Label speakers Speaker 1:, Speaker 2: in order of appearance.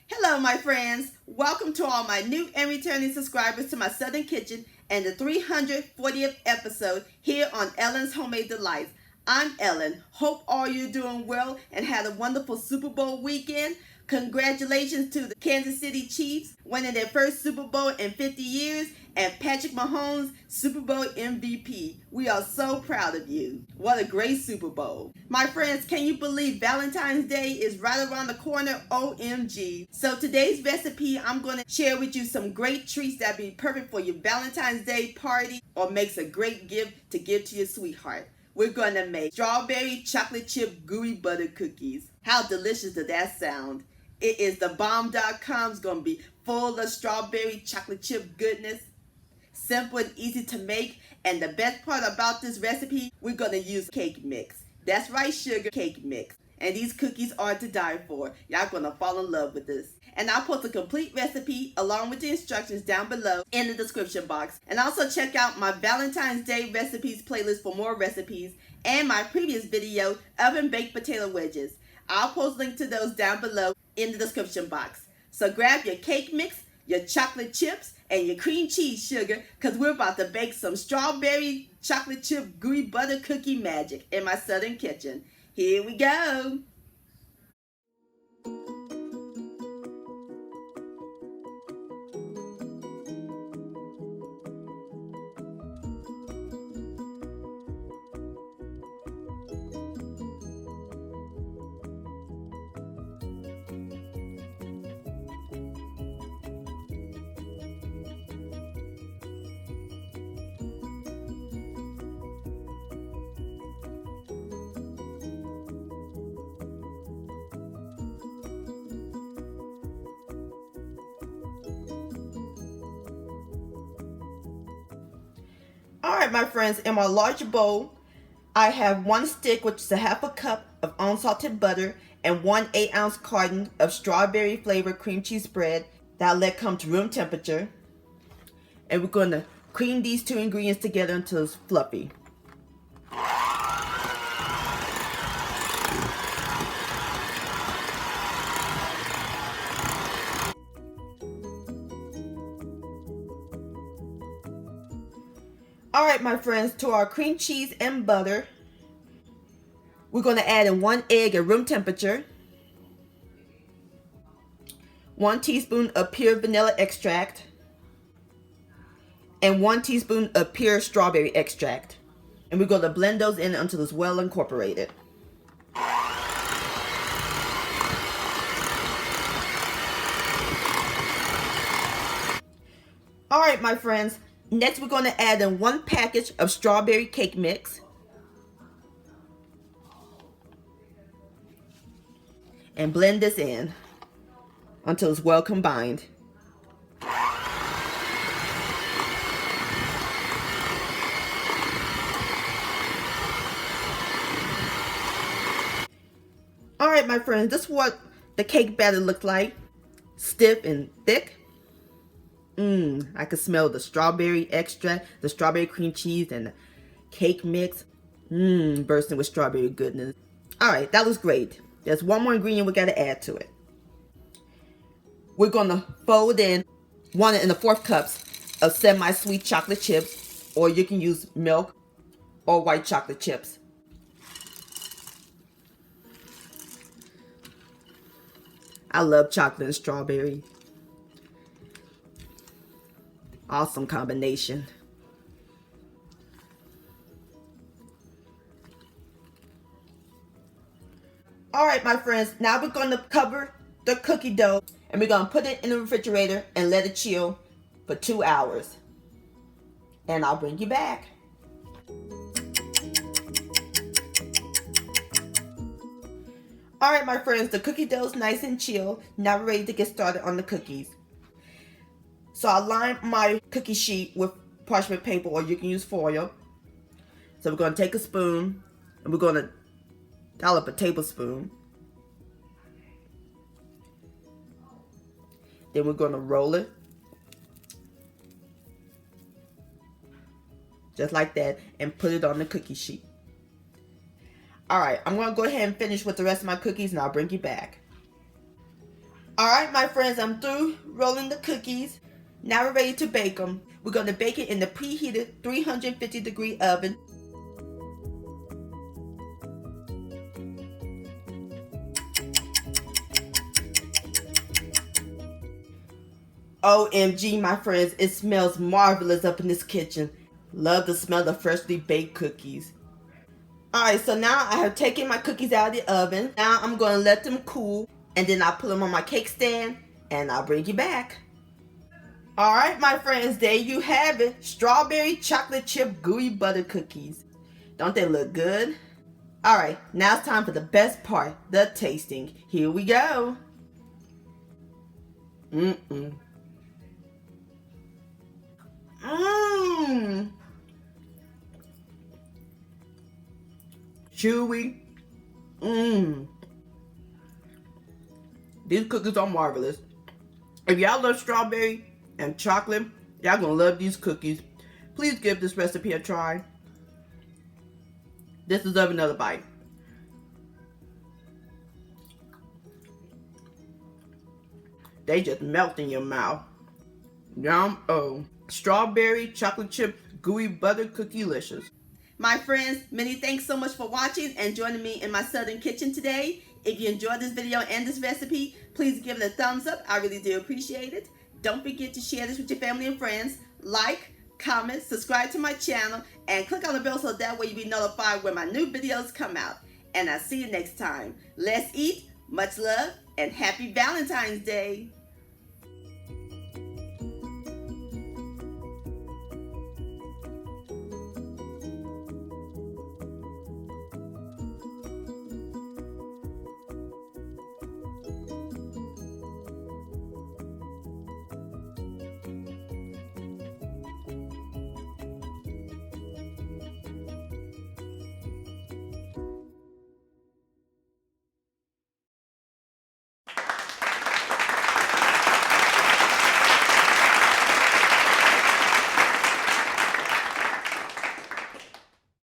Speaker 1: Hello, my friends. Welcome to all my new and returning subscribers to my Southern Kitchen and the 340th episode here on Ellen's Homemade Delights. I'm Ellen. Hope all you're doing well and had a wonderful Super Bowl weekend. Congratulations to the Kansas City Chiefs winning their first Super Bowl in 50 years and Patrick Mahomes, Super Bowl MVP. We are so proud of you. What a great Super Bowl. My friends, can you believe Valentine's Day is right around the corner? OMG. So today's recipe, I'm going to share with you some great treats that be perfect for your Valentine's Day party or makes a great gift to give to your sweetheart. We're going to make strawberry chocolate chip gooey butter cookies. How delicious does that sound? It is the bomb.com. It's going to be full of strawberry chocolate chip goodness. Simple and easy to make. And the best part about this recipe, we're going to use cake mix. That's right, sugar cake mix. And these cookies are to die for. Y'all going to fall in love with this. And I'll post a complete recipe along with the instructions down below in the description box. And also check out my Valentine's Day recipes playlist for more recipes and my previous video, oven baked potato wedges. I'll post links to those down below in the description box. So grab your cake mix, your chocolate chips, and your cream cheese sugar, because we're about to bake some strawberry chocolate chip gooey butter cookie magic in my Southern kitchen. Here we go. Alright, my friends, in my large bowl, I have 1 stick, which is a half a cup of unsalted butter, and 1 8-ounce carton of strawberry flavored cream cheese spread that I'll let come to room temperature. And we're going to cream these 2 ingredients together until it's fluffy. Alright, my friends, to our cream cheese and butter, we're going to add in 1 egg at room temperature, 1 teaspoon of pure vanilla extract, and 1 teaspoon of pure strawberry extract. And we're going to blend those in until it's well incorporated. Alright, my friends, next we're going to add in 1 package of strawberry cake mix. And blend this in until it's well combined. Alright, my friends, this is what the cake batter looks like. Stiff and thick. I can smell the strawberry extract, the strawberry cream cheese, and the cake mix. Bursting with strawberry goodness. Alright, that was great. There's 1 more ingredient we got to add to it. We're going to fold in 1 1/4 cups of semi-sweet chocolate chips, or you can use milk or white chocolate chips. I love chocolate and strawberry. Awesome combination. Alright, my friends, now we're going to cover the cookie dough and we're going to put it in the refrigerator and let it chill for 2 hours. And I'll bring you back. Alright, my friends, the cookie dough is nice and chill. Now we're ready to get started on the cookies. So I line my cookie sheet with parchment paper, or you can use foil. So we're going to take a spoon and we're going to dollop a tablespoon. Then we're going to roll it. Just like that, and put it on the cookie sheet. Alright, I'm going to go ahead and finish with the rest of my cookies and I'll bring you back. Alright, my friends, I'm through rolling the cookies. Now we're ready to bake them. We're going to bake it in the preheated 350-degree oven. OMG, my friends, it smells marvelous up in this kitchen. Love the smell of freshly baked cookies. Alright, so now I have taken my cookies out of the oven. Now I'm going to let them cool, and then I'll put them on my cake stand, and I'll bring you back. Alright, my friends, there you have it. Strawberry chocolate chip gooey butter cookies. Don't they look good? Alright, now it's time for the best part, the tasting. Here we go. Mmm. Chewy. These cookies are marvelous. If y'all love strawberry and chocolate, y'all gonna love these cookies. Please give this recipe a try. This deserves another bite. They just melt in your mouth. Yum. Oh, strawberry chocolate chip gooey butter cookie-licious. My friends, many thanks so much for watching and joining me in my southern kitchen today. If you enjoyed this video and this recipe, please give it a thumbs up. I really do appreciate it. Don't forget to share this with your family and friends. Like, comment, subscribe to my channel, and click on the bell so that way you'll be notified when my new videos come out. And I'll see you next time. Let's eat, much love, and happy Valentine's Day.